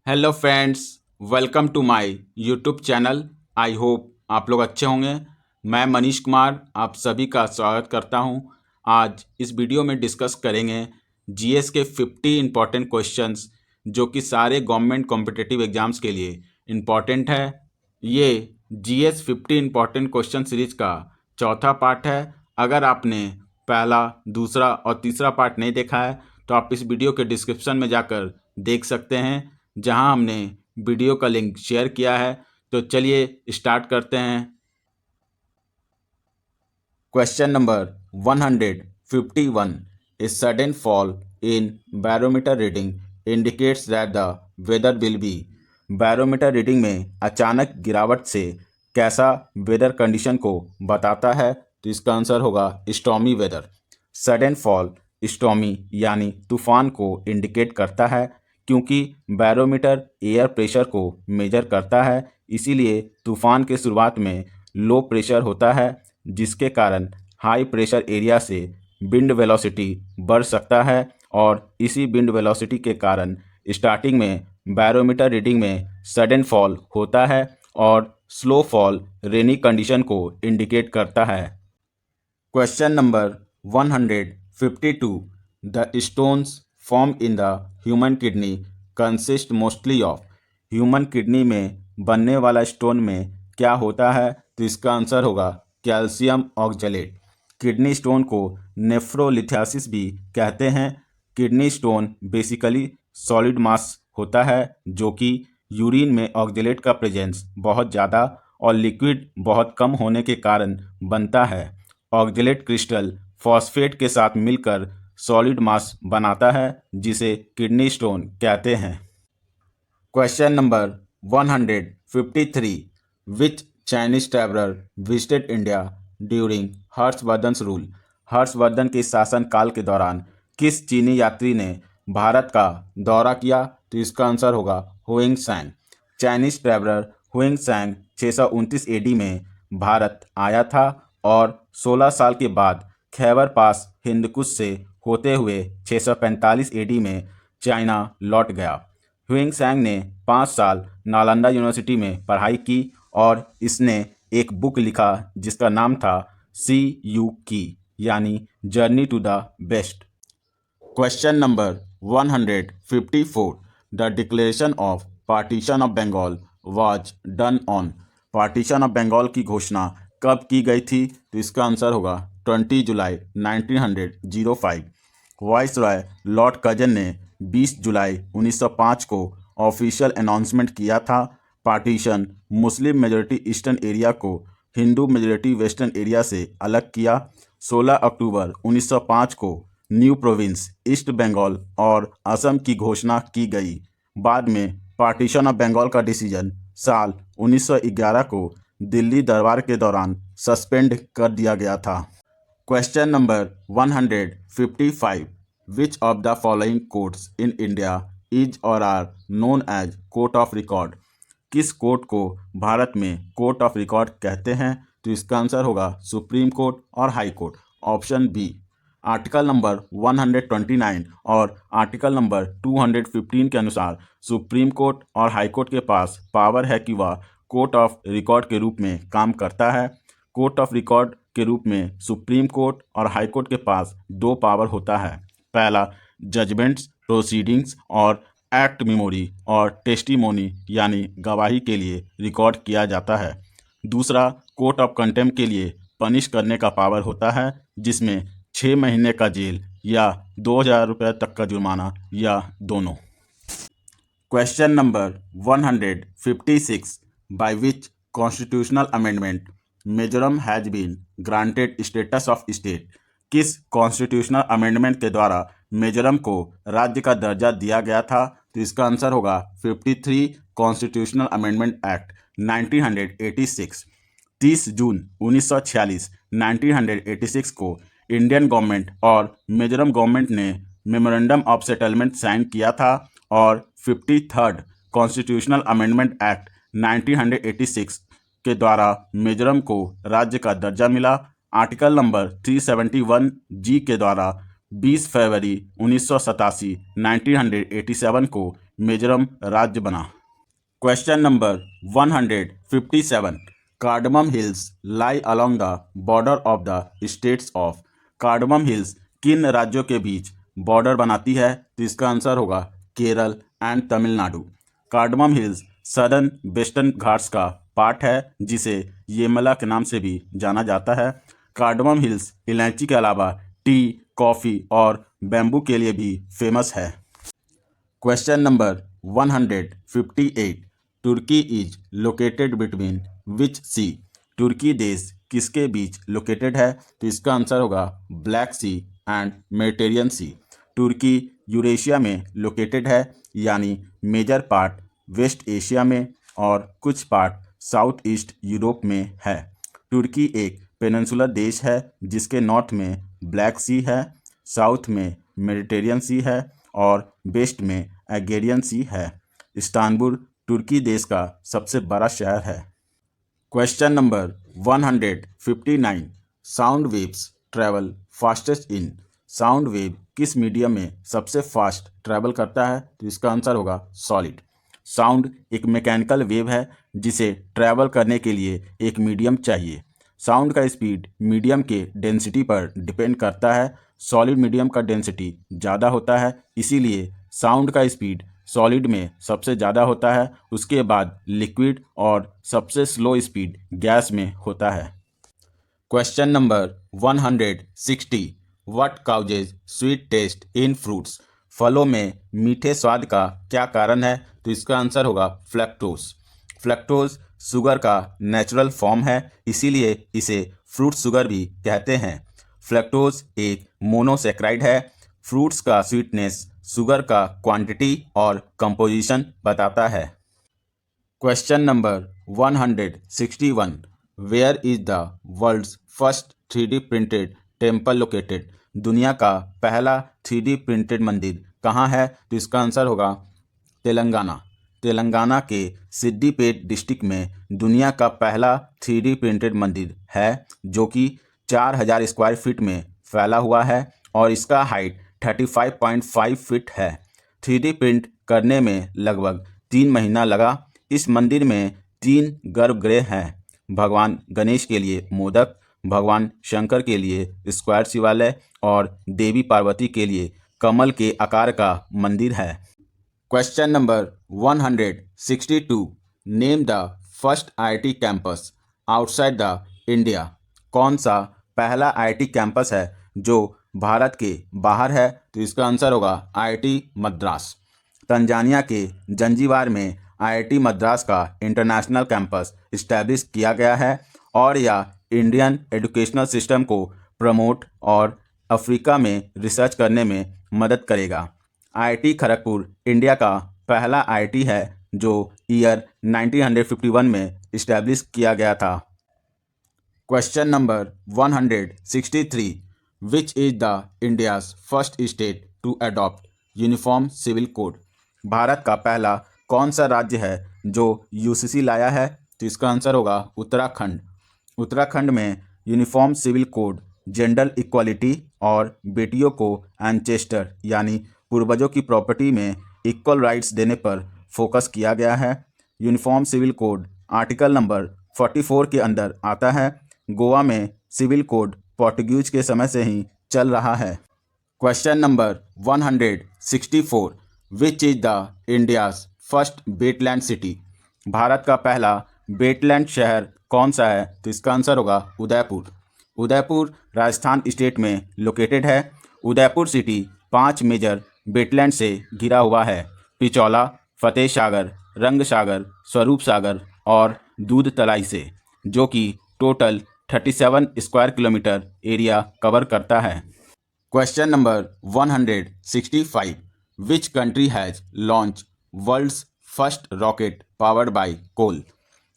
Hello friends, welcome to my YouTube channel. I hope आप लोग अच्छे होंगे। मैं मनीष कुमार आप सभी का स्वागत करता हूं। आज इस वीडियो में डिस्कस करेंगे जीएस के 50 इम्पॉर्टेंट क्वेश्चंस जो कि सारे गवर्नमेंट कॉम्पिटिटिव एग्जाम्स के लिए इम्पॉर्टेंट है। ये जीएस 50 इम्पॉर्टेंट क्वेश्चन सीरीज का चौथा पार्ट है। अगर आपने पहला, दूसरा और तीसरा पार्ट नहीं देखा है तो आप इस वीडियो के डिस्क्रिप्शन में जाकर देख सकते हैं, जहां हमने वीडियो का लिंक शेयर किया है। तो चलिए स्टार्ट करते हैं। Question number 151। A sudden fall in barometer reading indicates that the weather will be. Barometer reading में अचानक गिरावट से कैसा वेदर कंडीशन को बताता है? तो इसका आंसर होगा stormy weather. Sudden fall stormy यानी तूफान को इंडिकेट करता है, क्योंकि बैरोमीटर एयर प्रेशर को मेजर करता है। इसीलिए तूफान के शुरुआत में लो प्रेशर होता है, जिसके कारण हाई प्रेशर एरिया से विंड वेलोसिटी बढ़ सकता है, और इसी विंड वेलोसिटी के कारण स्टार्टिंग में बैरोमीटर रीडिंग में सडन फॉल होता है और स्लो फॉल रेनी कंडीशन को इंडिकेट करता है। Question number 152। The stones form in the human kidney consist mostly of. Human kidney में बनने वाला स्टोन में क्या होता है? तो इसका आंसर होगा कैल्शियम ऑक्जेलेट। किडनी स्टोन को नेफ्रोलिथियासिस भी कहते हैं। किडनी स्टोन बेसिकली सॉलिड मास होता है, जो कि यूरिन में ऑक्जेलेट का प्रेजेंस बहुत ज़्यादा और लिक्विड बहुत कम होने के कारण बनता है। ऑक्जेलेट क्रिस्टल फॉस्फेट के साथ मिलकर सॉलिड मास बनाता है, जिसे किडनी स्टोन कहते हैं। Question number 153। Which Chinese traveller visited India during Harshavardhan rule. Harshavardhan के शासनकाल के दौरान किस चीनी यात्री ने भारत का दौरा किया? तो इसका आंसर होगा हुइंग सैंग। चाइनीज ट्रैवलर हुइंग सैंग 629 एडी में भारत आया था और 16 साल के बाद खैबर पास हिंदकुश से होते हुए 645 एडी में चाइना लौट गया। हुइंग सैंग ने 5 साल नालंदा यूनिवर्सिटी में पढ़ाई की और इसने एक बुक लिखा जिसका नाम था सी यू की, यानी journey to the best. Question number 154। The declaration of partition of Bengal was done on. Partition of Bengal की घोषणा कब की गई थी? तो इसका आंसर होगा 20 जुलाई 1905। वाइसरॉय लॉर्ड कर्जन ने 20 जुलाई 1905 को ऑफिशियल अनाउंसमेंट किया था। Partition Muslim majority eastern area को हिंदू मेजॉरिटी वेस्टर्न एरिया से अलग किया। 16 अक्टूबर 1905 को न्यू प्रोविंस ईस्ट बंगाल और असम की घोषणा की गई। बाद में पार्टीशन ऑफ बंगाल का डिसीजन साल 1911 को दिल्ली दरबार के दौरान सस्पेंड कर दिया गया था। Question number 155। Which of the following courts in India is or are known as court of record. किस कोर्ट को भारत में कोर्ट ऑफ रिकॉर्ड कहते हैं? तो इसका आंसर होगा सुप्रीम कोर्ट और high court, option B. Article number 129 और आर्टिकल नंबर 215 के अनुसार सुप्रीम कोर्ट और हाई कोर्ट के पास पावर है कि वह कोर्ट ऑफ रिकॉर्ड के रूप में काम करता है। कोर्ट ऑफ रिकॉर्ड के रूप में सुप्रीम कोर्ट और हाई कोर्ट के पास दो पावर होता है। पहला, जजमेंट्स, प्रोसीडिंग्स और एक्ट मेमोरी और टेस्टिमोनी यानी गवाही के लिए रिकॉर्ड किया जाता है। दूसरा, कोर्ट ऑफ कंटेम्प्ट के लिए पनिश करने का पावर होता है, जिसमें 6 महीने का जेल या 2,000 रुपये तक का जुर्माना या दोनों। Question number 156। By which constitutional amendment Mizoram has been granted status of state. किस कॉन्स्टिट्यूशनल अमेंडमेंट के द्वारा मिजोरम को राज्य का दर्जा दिया गया था? तो इसका आंसर होगा 53 कॉन्स्टिट्यूशनल अमेंडमेंट एक्ट 1986। 30 जून 1946 1986 को इंडियन गवर्नमेंट और मिजोरम गवर्नमेंट ने मेमोरेंडम ऑफ सेटलमेंट साइन किया था और 53rd कॉन्स्टिट्यूशनल अमेंडमेंट एक्ट 1986 के द्वारा मिजोरम को राज्य का दर्जा मिला। आर्टिकल नंबर 371 जी के द्वारा 20 फरवरी 1987 1987 को मिजोरम राज्य बना। Question number 157, cardamom hills lie along the border of the states of. Cardamom hills किन राज्यों के बीच बॉर्डर बनाती है? तो इसका आंसर होगा Kerala and Tamil Nadu. Cardamom hills southern western Ghats का पार्ट है जिसे येमला के नाम से भी जाना जाता है। कार्डमम हिल्स इलायची के अलावा टी, कॉफ़ी और बैम्बू के लिए भी फेमस है। Question number 158, Turkey is located between which sea. तुर्की देश किसके बीच लोकेटेड है? तो इसका आंसर होगा Black Sea and Mediterranean Sea. तुर्की यूरेशिया में लोकेटेड है, यानी मेजर पार्ट वेस्ट एशिया में और कुछ पार्ट साउथ ईस्ट यूरोप में है। तुर्की एक पेनिनसुलर देश है जिसके नॉर्थ में ब्लैक सी है, साउथ में मेडिटेरियन सी है और वेस्ट में एगेरियन सी है। इस्तांबुल तुर्की देश का सबसे बड़ा शहर है। Question number 159, sound waves travel fastest in. Sound wave किस मीडियम में सबसे फास्ट ट्रैवल करता है? तो इसका आंसर होगा सॉलिड। साउंड एक मैकेनिकल वेव है जिसे ट्रैवल करने के लिए एक मीडियम चाहिए। साउंड का स्पीड मीडियम के डेंसिटी पर डिपेंड करता है। सॉलिड मीडियम का डेंसिटी ज़्यादा होता है, इसीलिए साउंड का स्पीड सॉलिड में सबसे ज़्यादा होता है, उसके बाद लिक्विड और सबसे स्लो स्पीड गैस में होता है। Question number 160, what causes sweet taste in fruits. फलों में मीठे स्वाद का क्या कारण है? तो इसका आंसर होगा फ्रक्टोज। फ्रक्टोज शुगर का नेचुरल फॉर्म है, इसीलिए इसे फ्रूट शुगर भी कहते हैं। फ्रक्टोज एक मोनोसेक्राइड है। फ्रूट्स का स्वीटनेस शुगर का क्वांटिटी और कंपोजिशन बताता है। Question number 161, where is the world's first 3D printed temple located. दुनिया का पहला 3D प्रिंटेड मंदिर कहाँ है? तो इसका आंसर होगा तेलंगाना। तेलंगाना के सिद्दीपेट डिस्ट्रिक्ट में दुनिया का पहला 3D प्रिंटेड मंदिर है जो कि 4000 स्क्वायर फीट में फैला हुआ है और इसका हाइट 35.5 फीट है। 3D प्रिंट करने में लगभग 3 महीना लगा। इस मंदिर में 3 गर्भगृह हैं। भगवान गणेश के लिए मोदक, भगवान शंकर के लिए स्क्वायर शिवालय और देवी पार्वती के लिए कमल के आकार का मंदिर है। Question number 162, name the first IIT campus outside the India. कौन सा पहला IIT कैंपस है जो भारत के बाहर है? तो इसका आंसर होगा IIT मद्रास। तंजानिया के जंजीबार में IIT मद्रास का इंटरनेशनल कैंपस इस्टेब्लिश किया गया है और यह इंडियन एजुकेशनल सिस्टम को प्रमोट और अफ्रीका में रिसर्च करने में मदद करेगा। IIT खड़गपुर इंडिया का पहला IIT है जो ईयर 1951 में इस्टेब्लिश किया गया था। Question number 163, which is the India's first state to adopt uniform civil code. Bharat का पहला कौन सा राज्य है जो UCC लाया है? तो इसका आंसर होगा उत्तराखंड। उत्तराखंड में uniform civil code gender equality और बेटियों को एंचेस्टर यानी पूर्वजों की प्रॉपर्टी में इक्वल राइट्स देने पर फोकस किया गया है। Uniform civil code article number 44 के अंदर आता है। गोवा में सिविल कोड पोर्टुगीज के समय से ही चल रहा है। Question number 164, which is the India's first wetland city. Bharat का पहला वेटलैंड शहर कौन सा है? तो इसका आंसर होगा उदयपुर। उदयपुर राजस्थान स्टेट में लोकेटेड है। उदयपुर सिटी 5 मेजर वेटलैंड से घिरा हुआ है। पिचौला, फतेह सागर, रंग सागर, स्वरूप सागर और दूध तलाई से, जो कि total 37 square kilometre area cover करता है। Question number 165, which country has launch world's first rocket powered by coal.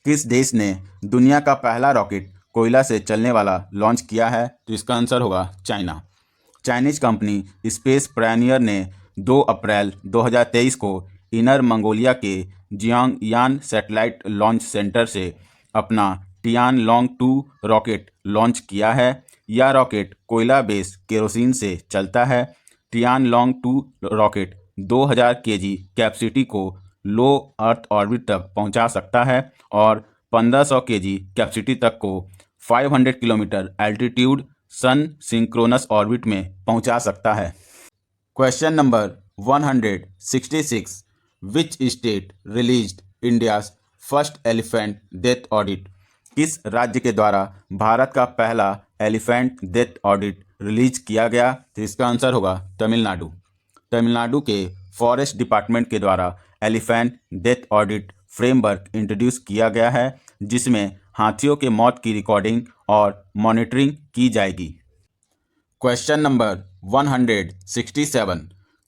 किस देश ने दुनिया का पहला रॉकेट कोयला से चलने वाला लॉन्च किया है? तो इसका आंसर होगा China. Chinese company space Pioneer ने 2 अप्रैल 2023 को इनर मंगोलिया के जियांगयान सैटेलाइट लॉन्च सेंटर से अपना टियानलोंग 2 रॉकेट लॉन्च किया है। यह रॉकेट कोयला बेस केरोसिन से चलता है। टियानलोंग 2 रॉकेट 2000 केजी कैपेसिटी को लो अर्थ ऑर्बिट तक पहुंचा सकता है और 1500 केजी कैपेसिटी तक को 500 किलोमीटर एल्टीट्यूड सन सिंक्रोनस ऑर्बिट में पहुंचा सकता है। Question number 166, which state released India's first elephant death audit? किस राज्य के द्वारा भारत का पहला एलिफेंट डेथ ऑडिट रिलीज किया गया? तो इसका आंसर होगा तमिलनाडु। तमिलनाडु के फॉरेस्ट डिपार्टमेंट के द्वारा elephant death audit framework introduce किया गया है, जिसमें हाथियों के मौत की रिकॉर्डिंग और मॉनिटरिंग की जाएगी। Question number 167,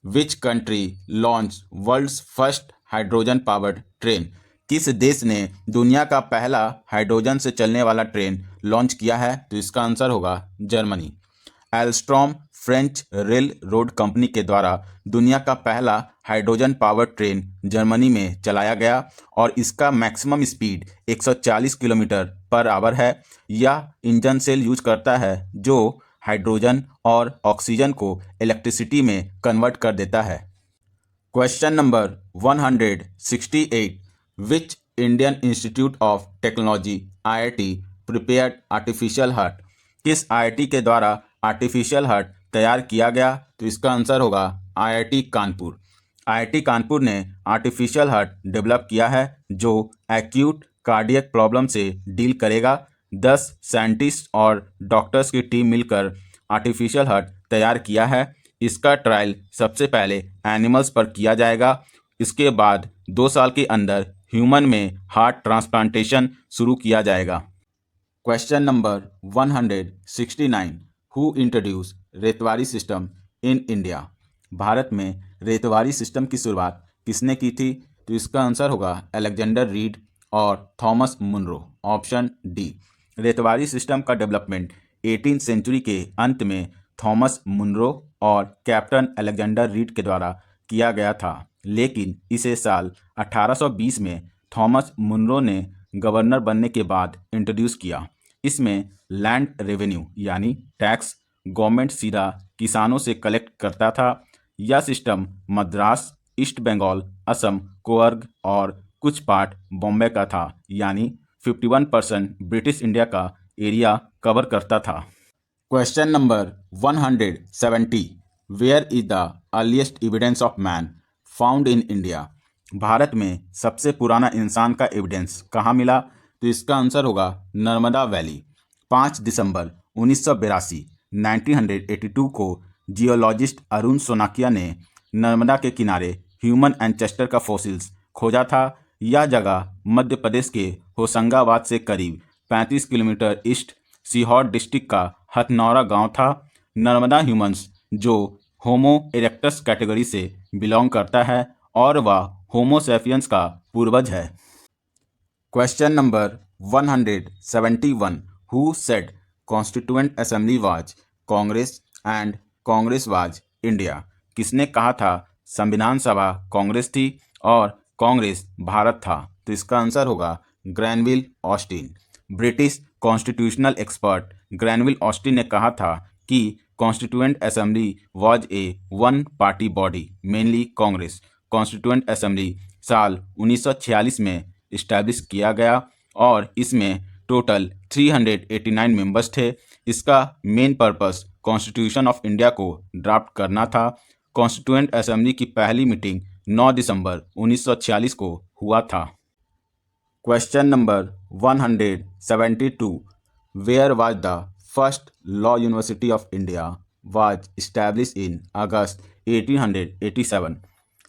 which country launch world's first hydrogen powered train? किस देश ने दुनिया का पहला हाइड्रोजन से चलने वाला ट्रेन लॉन्च किया है? तो इसका आंसर होगा Germany. Alstom French railroad company के द्वारा दुनिया का पहला हाइड्रोजन पावर ट्रेन जर्मनी में चलाया गया और इसका maximum speed 140 kilometre per hour है। यह इंजन सेल यूज करता है जो हाइड्रोजन और ऑक्सीजन को इलेक्ट्रिसिटी में कन्वर्ट कर देता है। Question number 168, which Indian institute of technology IIT prepared artificial heart? किस IIT के द्वारा आर्टिफिशियल हार्ट तैयार किया गया? तो इसका आंसर होगा IIT कानपुर। IIT कानपुर ने आर्टिफिशियल हार्ट डेवलप किया है जो एक्यूट कार्डियक प्रॉब्लम से डील करेगा। 10 साइंटिस्ट और डॉक्टर्स की टीम मिलकर आर्टिफिशियल हार्ट तैयार किया है। इसका ट्रायल सबसे पहले एनिमल्स पर किया जाएगा। इसके बाद 2 साल के अंदर ह्यूमन में हार्ट ट्रांसप्लांटेशन शुरू किया जाएगा। Question number 169, who introduce Ryotwari system in India? Bharat में रेतवारी सिस्टम की शुरुआत किसने की थी? तो इसका आंसर होगा अलेक्जेंडर रीड और Thomas Munro, option D. Ryotwari system का डेवलपमेंट 18वीं सेंचुरी के अंत में थॉमस मुनरो और कैप्टन अलेक्जेंडर रीड के द्वारा किया गया था, लेकिन इसे साल 1820 में थॉमस मुनरो ने गवर्नर बनने के बाद इंट्रोड्यूस किया। इसमें लैंड रेवेन्यू यानी टैक्स गवर्नमेंट सीधा किसानों से कलेक्ट करता था। यह सिस्टम मद्रास, ईस्ट बंगाल, असम, कोर्ग और कुछ पार्ट बॉम्बे का था, यानी 51% ब्रिटिश इंडिया का एरिया कवर करता था। Question number 170, where is the earliest evidence of man found in India? Bharat में सबसे पुराना इंसान का एविडेंस कहाँ मिला? तो इसका आंसर होगा नर्मदा वैली। 5 दिसंबर 1982 1982 को जियोलॉजिस्ट अरुण सोनाकिया ने नर्मदा के किनारे ह्यूमन एंचेस्टर का फॉसिल्स खोजा था। यह जगह मध्य प्रदेश के होशंगाबाद से करीब 35 किलोमीटर ईस्ट सीहोर डिस्ट्रिक्ट का हथनौरा गांव था। नर्मदा ह्यूमंस जो होमो इरेक्टस कैटेगरी से बिलोंग करता है और वह होमो सैपियंस का पूर्वज है। Question number 171, who said constituent assembly was Congress and Congress was India? किसने कहा था संविधान सभा कांग्रेस थी और कांग्रेस भारत था? तो इसका आंसर होगा Granville Austin. British constitutional expert Granville Austin ने कहा था कि constituent assembly was a one party body, mainly Congress. Constituent assembly साल 1946 में इस्टेब्लिश किया गया और इसमें टोटल 389 मेंबर्स थे। इसका main purpose constitution of India को ड्राफ्ट करना था। कॉन्स्टिट्यूएंट असेंबली की पहली मीटिंग 9 दिसंबर 1946 को हुआ था। Question number 172, where was the first law university of India was establish in August 1887?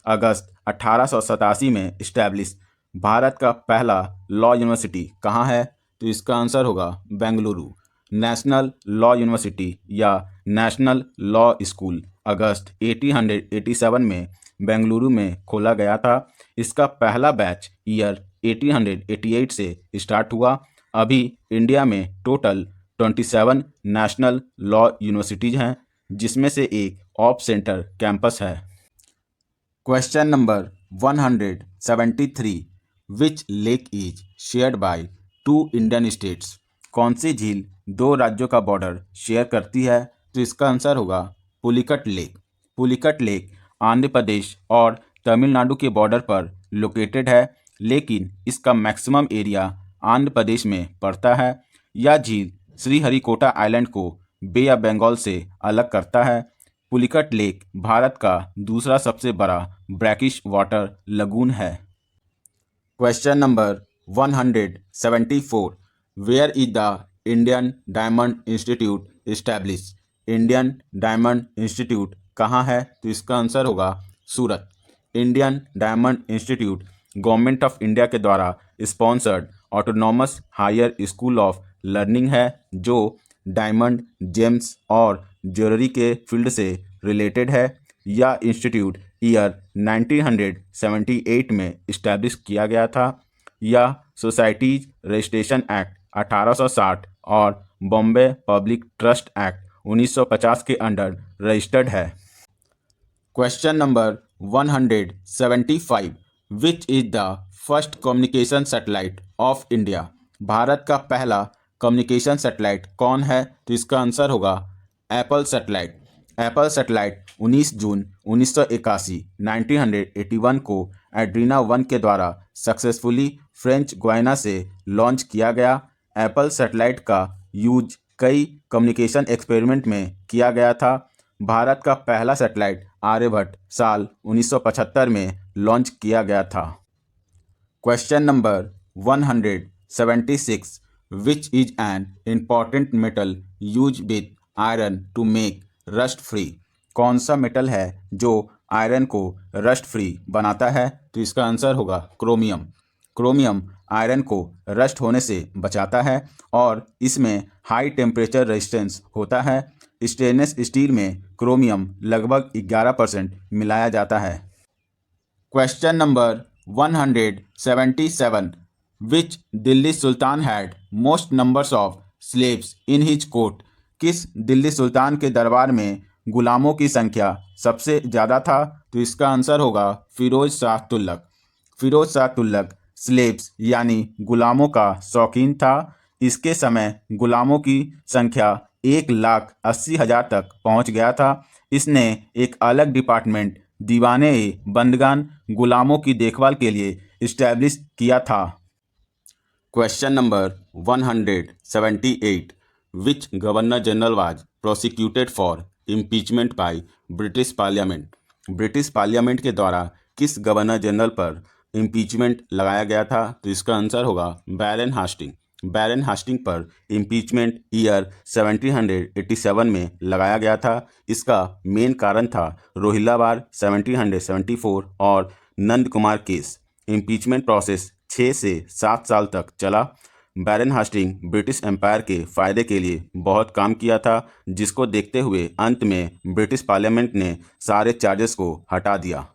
अगस्त 1887 में इस्टेब्लिश भारत का पहला लॉ यूनिवर्सिटी कहाँ है? तो इसका आंसर होगा बेंगलुरु। नेशनल लॉ यूनिवर्सिटी या नेशनल लॉ स्कूल अगस्त 1887 में बेंगलुरु में खोला गया था। इसका पहला बैच ईयर 1888 से स्टार्ट हुआ। अभी इंडिया में टोटल 27 नेशनल लॉ यूनिवर्सिटीज हैं, जिसमें से एक ऑफ सेंटर कैंपस है। Question number 173, which lake is shared by 2 Indian states? कौन सी झील 2 राज्यों का बॉर्डर शेयर करती है? तो इसका आंसर होगा पुलिकट लेक। पुलिकट लेक आंध्र प्रदेश और तमिलनाडु के बॉर्डर पर लोकेटेड है, लेकिन इसका मैक्सिमम एरिया आंध्र प्रदेश में पड़ता है। यह झील श्रीहरिकोटा आइलैंड को बे ऑफ बंगाल से अलग करता है। पुलिकट लेक भारत का दूसरा सबसे बड़ा ब्रैकिश वाटर लगून है। Question number 174, where is the Indian diamond institute establish? Indian diamond institute कहाँ है? तो इसका आंसर होगा Surat. Indian diamond institute government of India के द्वारा sponsored autonomous higher school of learning है, जो डायमंड, जेम्स और ज्वेलरी के फील्ड से रिलेटेड है। यह इंस्टीट्यूट ईयर 1978 में इस्टेब्लिश किया गया था। यह सोसाइटीज रजिस्ट्रेशन एक्ट 1860 और बॉम्बे पब्लिक ट्रस्ट एक्ट 1950 के अंडर रजिस्टर्ड है। Question number 175, which is the first communication satellite of India? Bharat का पहला कम्युनिकेशन सैटेलाइट कौन है? तो इसका आंसर होगा एप्पल सैटेलाइट। एप्पल सैटेलाइट 19 जून 1981 1981 को एड्रीना 1 के द्वारा सक्सेसफुली फ्रेंच गुयाना से लॉन्च किया गया। एप्पल सैटेलाइट का यूज कई कम्युनिकेशन एक्सपेरिमेंट में किया गया था। भारत का पहला सैटेलाइट आर्यभट्ट साल 1975 में लॉन्च किया गया था। Question number 176, which is an important metal use with iron to make rust free? कौन सा मेटल है जो आयरन को रस्ट फ्री बनाता है? तो इसका आंसर होगा क्रोमियम। क्रोमियम आयरन को रस्ट होने से बचाता है और इसमें हाई टेम्परेचर रेजिस्टेंस होता है। स्टेनलेस स्टील में क्रोमियम लगभग 11% मिलाया जाता है। Question number 177, which Delhi Sultan had most numbers of slaves in his court? किस दिल्ली सुल्तान के दरबार में गुलामों की संख्या सबसे ज़्यादा था? तो इसका आंसर होगा फिरोज शाह तुगलक। फिरोज शाह तुगलक स्लेव्स यानी गुलामों का शौकीन था। इसके समय गुलामों की संख्या 1,80,000 तक पहुंच गया था। इसने एक अलग डिपार्टमेंट दीवाने बंदगान गुलामों की देखभाल के लिए इस्टेब्लिश किया था। Question number 178, which governor general was prosecuted for impeachment by British parliament? British parliament के द्वारा किस गवर्नर जनरल पर इम्पीचमेंट लगाया गया था? तो इसका आंसर होगा बैरन हास्टिंग। बैरन हास्टिंग पर इम्पीचमेंट ईयर 1787 में लगाया गया था। इसका मेन कारण था रोहिल्ला वार 1774 और Nand Kumar case. Impeachment process 6 से 7 साल तक चला। बैरन हास्टिंग ब्रिटिश एम्पायर के फ़ायदे के लिए बहुत काम किया था, जिसको देखते हुए अंत में ब्रिटिश पार्लियामेंट ने सारे चार्जेस को हटा दिया।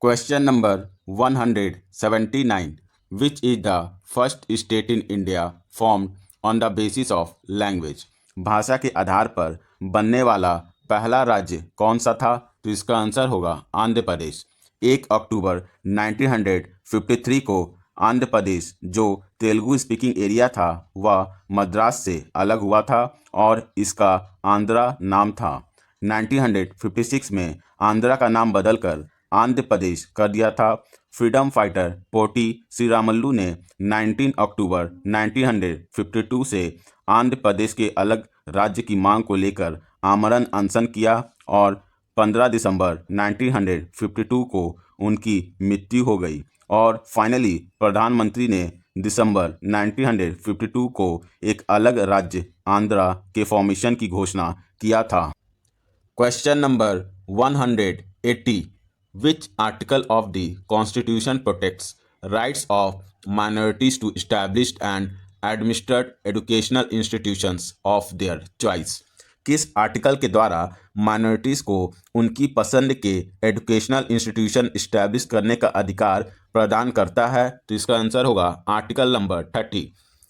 Question number 179, which is the first state in India formed on the basis of language? भाषा के आधार पर बनने वाला पहला राज्य कौन सा था? तो इसका आंसर होगा आंध्र प्रदेश। 1 अक्टूबर 1953 को आंध्र प्रदेश, जो तेलुगु स्पीकिंग एरिया था, वह मद्रास से अलग हुआ था और इसका आंध्रा नाम था। 1956 में आंध्रा का नाम बदलकर आंध्र प्रदेश कर दिया था। फ्रीडम फाइटर पोटी श्रीरामुलु ने 19 अक्टूबर 1952 से आंध्र प्रदेश के अलग राज्य की मांग को लेकर आमरण अनशन किया और 15 दिसंबर 1952 को उनकी मृत्यु हो गई और फाइनली प्रधानमंत्री ने दिसंबर 1952 को एक अलग राज्य आंध्रा के फॉर्मेशन की घोषणा किया था। Question number 180, which article of the constitution protects rights of minorities to established and administered educational institutions of their choice? किस आर्टिकल के द्वारा माइनॉरिटीज़ को उनकी पसंद के एजुकेशनल इंस्टीट्यूशन इस्टेब्लिश करने का अधिकार प्रदान करता है? तो इसका आंसर होगा article number 30।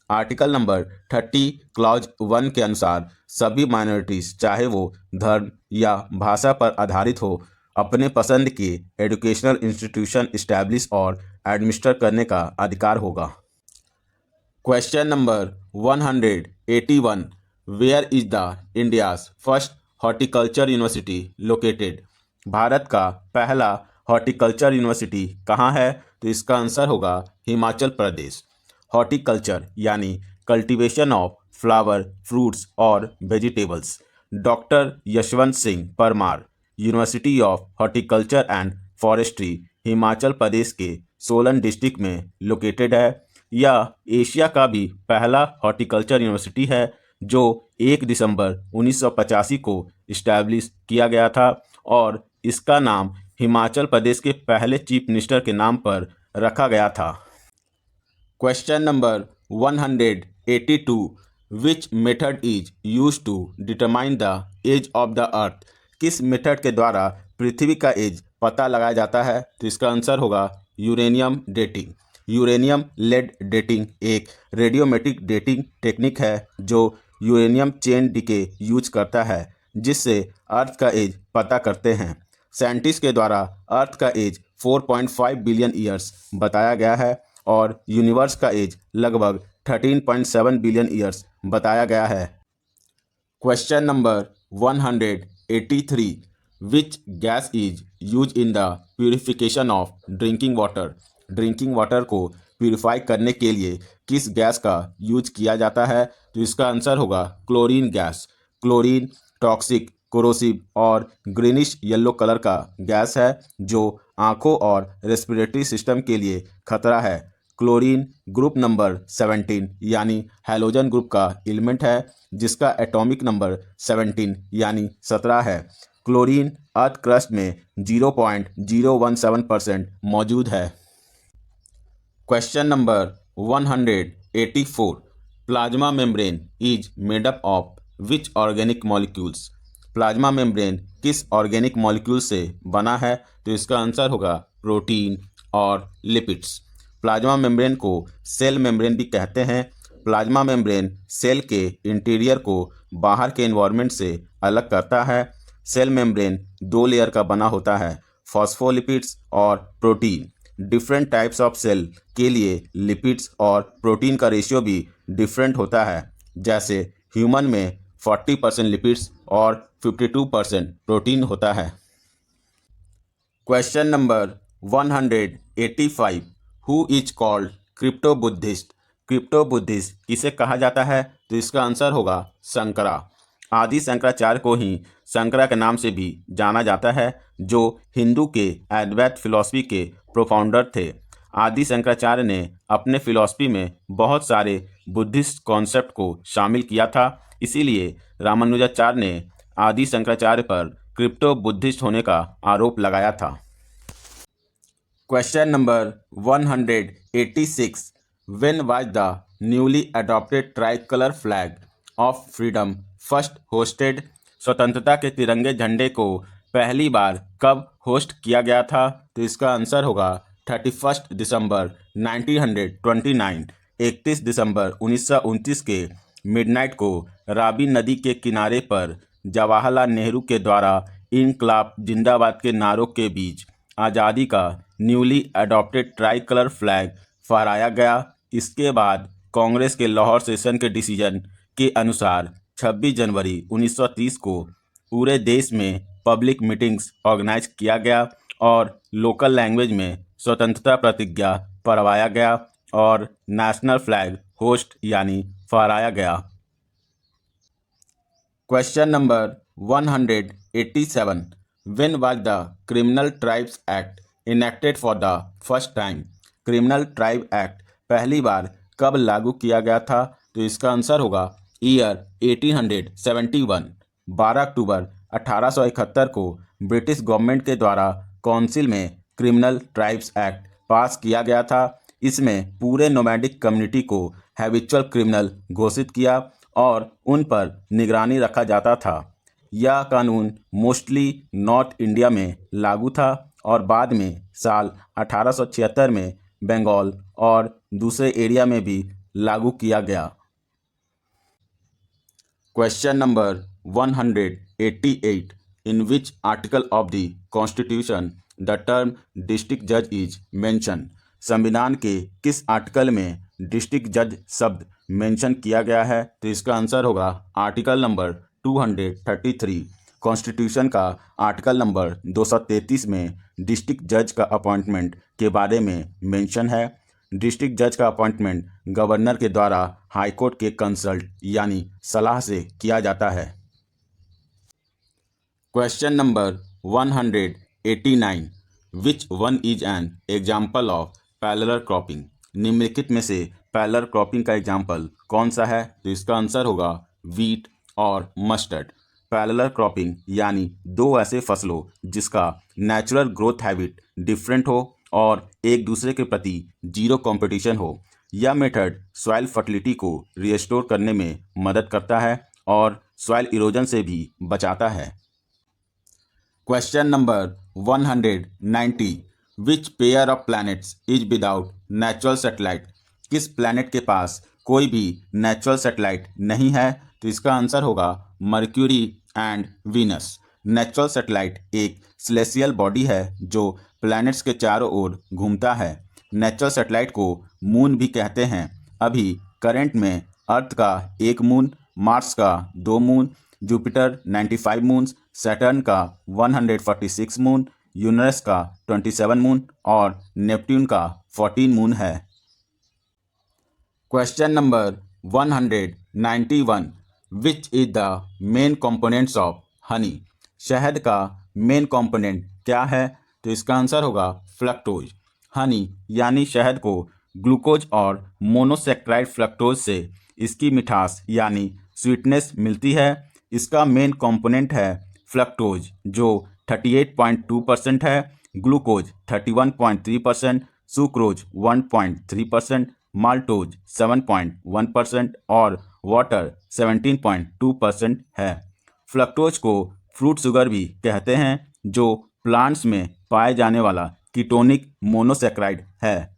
Article number 30 clause 1 के अनुसार सभी माइनॉरिटीज़, चाहे वो धर्म या भाषा पर आधारित हो, अपने पसंद के एजुकेशनल इंस्टीट्यूशन इस्टेब्लिश और एडमिनिस्टर करने का अधिकार होगा। Question number 181, where is the India's first horticulture university located? Bharat का पहला हॉर्टिकल्चर यूनिवर्सिटी कहाँ है? तो इसका आंसर होगा हिमाचल प्रदेश। हॉर्टिकल्चर यानी कल्टीवेशन ऑफ फ्लावर, फ्रूट्स और vegetables. Doctor Yashwant Singh Parmar, university of horticulture and forestry, Himachal Pradesh के सोलन डिस्ट्रिक्ट में लोकेटेड है। यह एशिया का भी पहला हॉर्टिकल्चर यूनिवर्सिटी है जो 1 दिसंबर 1985 को इस्टेब्लिश किया गया था और इसका नाम हिमाचल प्रदेश के पहले चीफ मिनिस्टर के नाम पर रखा गया था। Question number 182, which method is use to determine the age of the earth? किस मेथड के द्वारा पृथ्वी का एज पता लगाया जाता है? तो इसका आंसर होगा uranium dating. Uranium lead dating एक रेडियोमेट्रिक डेटिंग टेक्निक है जो यूरेनियम चेन डिके यूज करता है, जिससे अर्थ का एज पता करते हैं। साइंटिस्ट के द्वारा अर्थ का एज 4.5 बिलियन ईयर्स बताया गया है और यूनिवर्स का एज लगभग 13.7 बिलियन ईयर्स बताया गया है। Question number 183, which gas is use in the purification of drinking water? Drinking water को प्यूरिफाई करने के लिए किस गैस का यूज किया जाता है? तो इसका आंसर होगा chlorine gas. Chlorine toxic, corrosive और ग्रीनिश येलो कलर का गैस है जो आंखों और रेस्पिरेटरी सिस्टम के लिए खतरा है। क्लोरीन ग्रुप नंबर 17 यानी हैलोजन ग्रुप का एलिमेंट है जिसका एटॉमिक नंबर 17 यानी 17 है। क्लोरीन अर्थ क्रस्ट में 0.017% मौजूद है। Question number 184, plasma membrane is made up of which organic molecules? Plasma membrane किस ऑर्गेनिक मॉलिक्यूल से बना है? तो इसका आंसर होगा प्रोटीन और लिपिड्स। प्लाज्मा मेम्ब्रेन को सेल मेम्ब्रेन भी कहते हैं। प्लाज्मा मेम्ब्रेन सेल के इंटीरियर को बाहर के एनवायरनमेंट से अलग करता है। सेल मेम्ब्रेन 2 लेयर का बना होता है, फॉस्फोलिपिड्स और protein. Different types of cell के लिए लिपिड्स और प्रोटीन का रेशियो भी डिफरेंट होता है, जैसे ह्यूमन में 40% लिपिड्स और 52% प्रोटीन होता है। Question number 185, who is called crypto Buddhist? Crypto Buddhist किसे कहा जाता है? तो इसका आंसर होगा शंकरा। आदि शंकराचार्य को ही शंकरा के नाम से भी जाना जाता है, जो हिंदू के अद्वैत फिलॉसफी के प्रोफाउंडर थे। आदि शंकराचार्य ने अपने फिलॉसफी में बहुत सारे बुद्धिस्ट कॉन्सेप्ट को शामिल किया था, इसीलिए रामानुजाचार्य ने आदि शंकराचार्य पर क्रिप्टो बुद्धिस्ट होने का आरोप लगाया था। Question number 186, when was the newly adopted tricolour flag of freedom first hosted? स्वतंत्रता के तिरंगे झंडे को पहली बार कब होस्ट किया गया था? तो इसका आंसर होगा 31 दिसंबर 1929। 31 दिसंबर 1929 के मिडनाइट को रावी नदी के किनारे पर जवाहरलाल नेहरू के द्वारा इनकलाब जिंदाबाद के नारों के बीच आज़ादी का newly adopted try colour flag फहराया गया। इसके बाद कांग्रेस के लाहौर सेशन के डिसीजन के अनुसार 26 जनवरी 1930 को पूरे देश में पब्लिक मीटिंग्स ऑर्गेनाइज किया गया और लोकल लैंग्वेज में स्वतंत्रता प्रतिज्ञा पढ़वाया गया और नेशनल फ्लैग होस्ट यानी फहराया गया। Question number 187, when was the criminal tribes act enacted for the first time? Criminal tribe act पहली बार कब लागू किया गया था? तो इसका आंसर होगा ईयर 1871। 12 अक्टूबर 1871 को ब्रिटिश गवर्नमेंट के द्वारा काउंसिल में क्रिमिनल ट्राइब्स एक्ट पास किया गया था। इसमें पूरे नोमैडिक कम्युनिटी को हैबिचुअल क्रिमिनल घोषित किया और उन पर निगरानी रखा जाता था। यह कानून मोस्टली नॉर्थ इंडिया में लागू था और बाद में साल 1876 में बंगाल और दूसरे एरिया में भी लागू किया गया। Question number 188, in which article of the constitution the term district जज इज मेंशन? संविधान के किस आर्टिकल में डिस्ट्रिक्ट जज शब्द मेंशन किया गया है? तो इसका आंसर होगा आर्टिकल नंबर 233। कॉन्स्टिट्यूशन का आर्टिकल नंबर 233 में डिस्ट्रिक्ट जज का अपॉइंटमेंट के बारे में मेंशन है। डिस्ट्रिक्ट जज का अपॉइंटमेंट गवर्नर के द्वारा हाईकोर्ट के कंसल्ट यानी सलाह से किया जाता है। Question number 189, which one is an example of parallel cropping? निम्नलिखित में से पैरेलल क्रॉपिंग का एग्जाम्पल कौन सा है? तो इसका आंसर होगा वीट और मस्टर्ड। पैरेलल क्रॉपिंग यानी दो ऐसे फसलों जिसका नेचुरल ग्रोथ हैबिट डिफरेंट हो और एक दूसरे के प्रति जीरो कंपटीशन हो। यह मेथड सॉइल फर्टिलिटी को रिस्टोर करने में मदद करता है और सॉइल इरोजन से भी बचाता है। Question number 190, which pair of planets is without natural satellite? किस प्लैनेट के पास कोई भी नेचुरल सैटेलाइट नहीं है? तो इसका आंसर होगा mercury and Venus. Natural satellite एक सेलेस्टियल बॉडी है जो प्लैनेट्स के चारों ओर घूमता है। नेचुरल सैटेलाइट को मून भी कहते हैं। अभी करंट में अर्थ का 1 मून, मार्स का 2 मून, जुपिटर 95 मून्स, सैटर्न का 146 मून, यूरेनस का 27 मून और नेपट्यून का 14 मून है। Question number 191, which is the main components of honey? शहद का मेन कंपोनेंट क्या है? तो इसका आंसर होगा फ्रक्टोज। हनी यानी शहद को ग्लूकोज और मोनोसैक्राइड फ्रक्टोज से इसकी मिठास यानी स्वीटनेस मिलती है। इसका मेन कंपोनेंट है फ्रक्टोज जो 38.2% है, ग्लूकोज 31.3%, सुक्रोज 1.3%, माल्टोज 7.1% और वाटर 17.2% है। फ्रक्टोज को फ्रूट शुगर भी कहते हैं जो प्लांट्स में पाए जाने वाला कीटोनिक मोनोसैक्राइड है।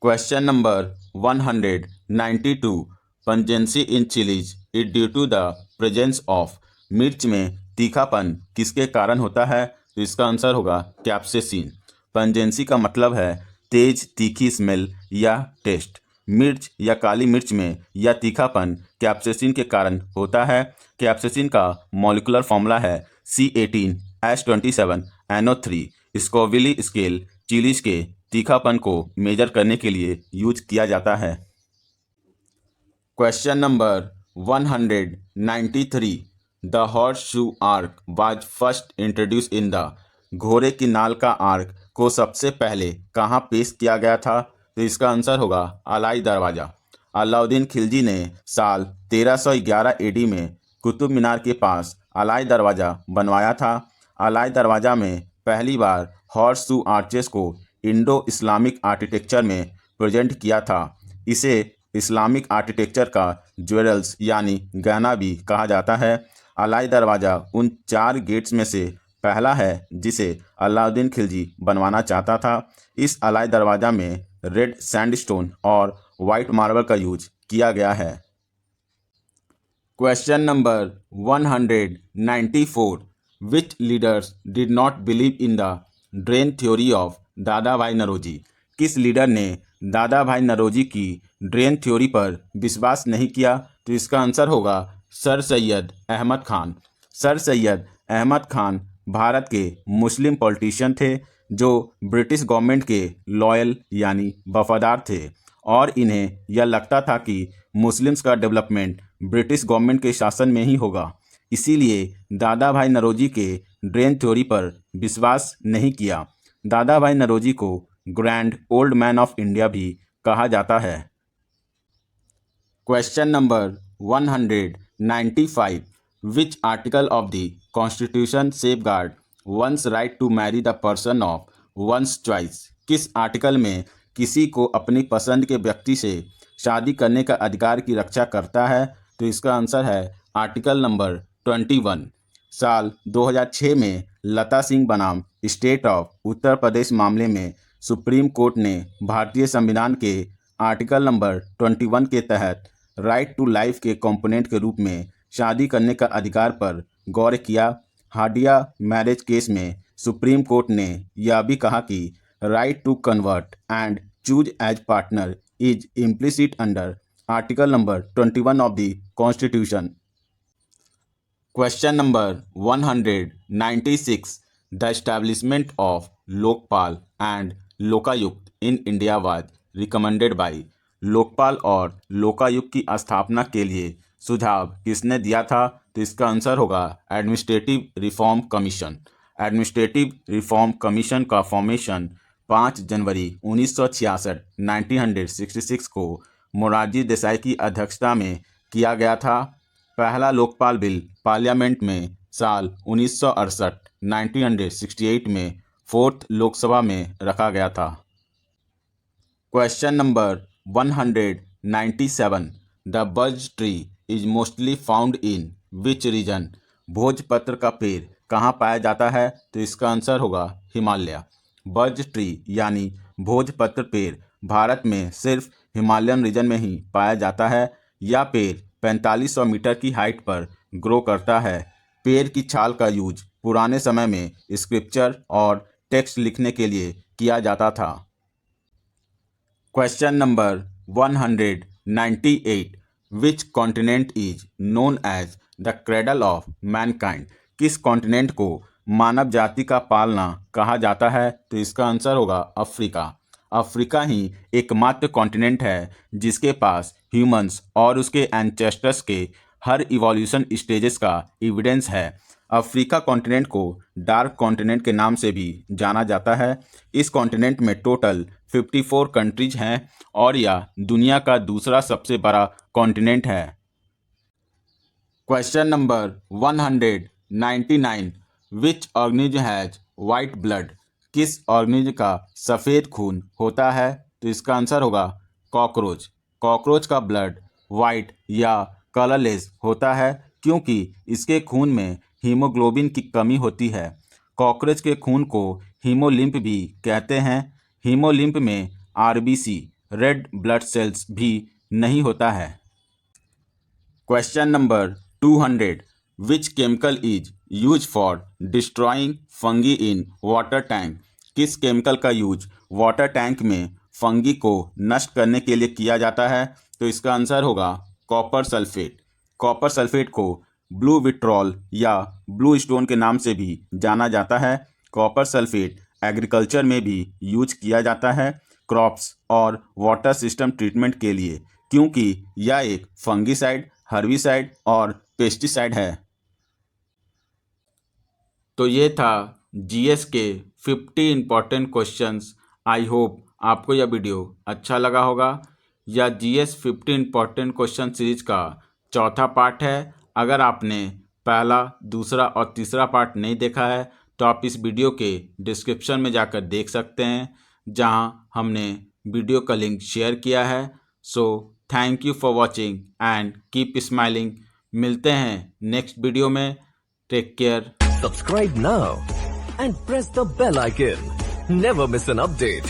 Question number 192, pungency in chillies is due to the presence of? मिर्च में तीखापन किसके कारण होता है? तो इसका आंसर होगा कैप्सेसिन। पंजेंसी का मतलब है तेज तीखी स्मेल या टेस्ट। मिर्च या काली मिर्च में यह तीखापन कैप्सेसिन के कारण होता है। कैप्सेसिन का मॉलिक्यूलर फॉर्मूला है C18H27NO3। स्कोविली स्केल चिलीज के तीखापन को मेजर करने के लिए यूज किया जाता है। Question number 193, the horse shoe arc was first introduce in the? घोड़े की नाल का आर्क को सबसे पहले कहाँ पेश किया गया था? तो इसका आंसर होगा अलाई दरवाज़ा। अलाउद्दीन खिलजी ने साल 1311 AD में कुतुब मीनार के पास अलाई दरवाज़ा बनवाया था। अलाई दरवाज़ा में पहली बार हॉर्स शू आर्चेस को इंडो इस्लामिक आर्किटेक्चर में प्रेजेंट किया था। इसे इस्लामिक आर्किटेक्चर का ज्वेल्स यानी गहना भी कहा जाता है। अलाई दरवाज़ा उन 4 गेट्स में से पहला है जिसे अलाउद्दीन खिलजी बनवाना चाहता था। इस अलाई दरवाज़ा में रेड सैंडस्टोन और वाइट मार्बल का यूज किया गया है। Question number 194, which leaders did not believe in the drain theory of दादा भाई नौरोजी? किस लीडर ने दादा भाई नौरोजी की ड्रेन थ्योरी पर विश्वास नहीं किया? तो इसका आंसर होगा सर सैयद अहमद खान। सर सैयद अहमद खान भारत के मुस्लिम पॉलिटिशियन थे जो ब्रिटिश गवर्नमेंट के लॉयल यानी वफादार थे और इन्हें यह लगता था कि मुस्लिम्स का डेवलपमेंट ब्रिटिश गवर्नमेंट के शासन में ही होगा। इसीलिए दादा भाई नौरोजी के ड्रेन थ्योरी पर विश्वास नहीं किया। दादा भाई नौरोजी को grand old man of India भी कहा जाता है। Question number 195, which article of the constitution safeguard one's right to marry the person of one's choice? किस आर्टिकल में किसी को अपनी पसंद के व्यक्ति से शादी करने का अधिकार की रक्षा करता है? तो इसका आंसर है आर्टिकल नंबर 21। साल 2006 में लता सिंह बनाम स्टेट ऑफ उत्तर प्रदेश मामले में सुप्रीम कोर्ट ने भारतीय संविधान के आर्टिकल नंबर 21 के तहत राइट टू लाइफ के कंपोनेंट के रूप में शादी करने का अधिकार पर गौर किया। हाडिया मैरिज केस में सुप्रीम कोर्ट ने यह भी कहा कि right to convert and choose as partner is implicit under article number 21 of the constitution. Question number 196 the establishment of Lokpal and Lokayukta in India was recommended by. Lokpal और लोकायुक्त की स्थापना के लिए सुझाव किसने दिया था? तो इसका आंसर होगा administrative reform commission. Administrative reform commission का फॉर्मेशन 5 जनवरी 1966 1966 को मोरारजी देसाई की अध्यक्षता में किया गया था। पहला लोकपाल बिल पार्लियामेंट में साल 1968 1968 में 4th लोकसभा में रखा गया था। Question number 197 the birch tree is mostly found in which region. भोजपत्र का पेड़ कहाँ पाया जाता है? तो इसका आंसर होगा हिमालय। बर्ज ट्री यानी भोजपत्र पेड़ भारत में सिर्फ हिमालयन रीजन में ही पाया जाता है। यह पेड़ 4500 मीटर की हाइट पर ग्रो करता है। पेड़ की छाल का यूज पुराने समय में स्क्रिप्चर और टेक्स्ट लिखने के लिए किया जाता था। Question number 198 which continent is known as the cradle of mankind. किस कॉन्टिनेंट को मानव जाति का पालना कहा जाता है? तो इसका आंसर होगा अफ्रीका। अफ्रीका ही एकमात्र कॉन्टिनेंट है जिसके पास ह्यूमंस और उसके एंसेस्टर्स के हर इवोल्यूशन स्टेजेस का एविडेंस है। अफ्रीका कॉन्टिनेंट को डार्क कॉन्टिनेंट के नाम से भी जाना जाता है। इस कॉन्टिनेंट में टोटल 54 कंट्रीज हैं और यह दुनिया का दूसरा सबसे बड़ा कॉन्टिनेंट है। Question number 199 which organism has white blood. किस ऑर्गेनिज्म का सफ़ेद खून होता है? तो इसका आंसर होगा कॉकरोच। कॉकरोच का ब्लड वाइट या कलरलेस होता है क्योंकि इसके खून में हीमोग्लोबिन की कमी होती है। कॉकरोच के खून को हीमोलिम्फ भी कहते हैं। हीमोलिम्फ में आरबीसी रेड ब्लड सेल्स भी नहीं होता है। Question number 200 which chemical is use for destroying fungi in water tank. किस केमिकल का यूज वाटर टैंक में फंगी को नष्ट करने के लिए किया जाता है? तो इसका आंसर होगा कॉपर सल्फेट। कॉपर सल्फेट को ब्लू विट्रॉल या ब्लू स्टोन के नाम से भी जाना जाता है। कॉपर सल्फेट एग्रीकल्चर में भी यूज किया जाता है क्रॉप्स और वाटर सिस्टम ट्रीटमेंट के लिए क्योंकि यह एक फंगीसाइड, हर्बिसाइड और पेस्टिसाइड है। तो ये था जीएस के 50 इम्पॉर्टेंट क्वेश्चंस। आई होप आपको यह वीडियो अच्छा लगा होगा। यह जीएस 50 इम्पॉर्टेंट क्वेश्चन सीरीज का चौथा पार्ट है। अगर आपने पहला, दूसरा और तीसरा पार्ट नहीं देखा है तो आप इस वीडियो के डिस्क्रिप्शन में जाकर देख सकते हैं जहां हमने वीडियो का लिंक शेयर किया है। So thank you for watching and keep smiling. मिलते हैं नेक्स्ट वीडियो में। Take care. Subscribe now and press the bell icon. Never miss an update.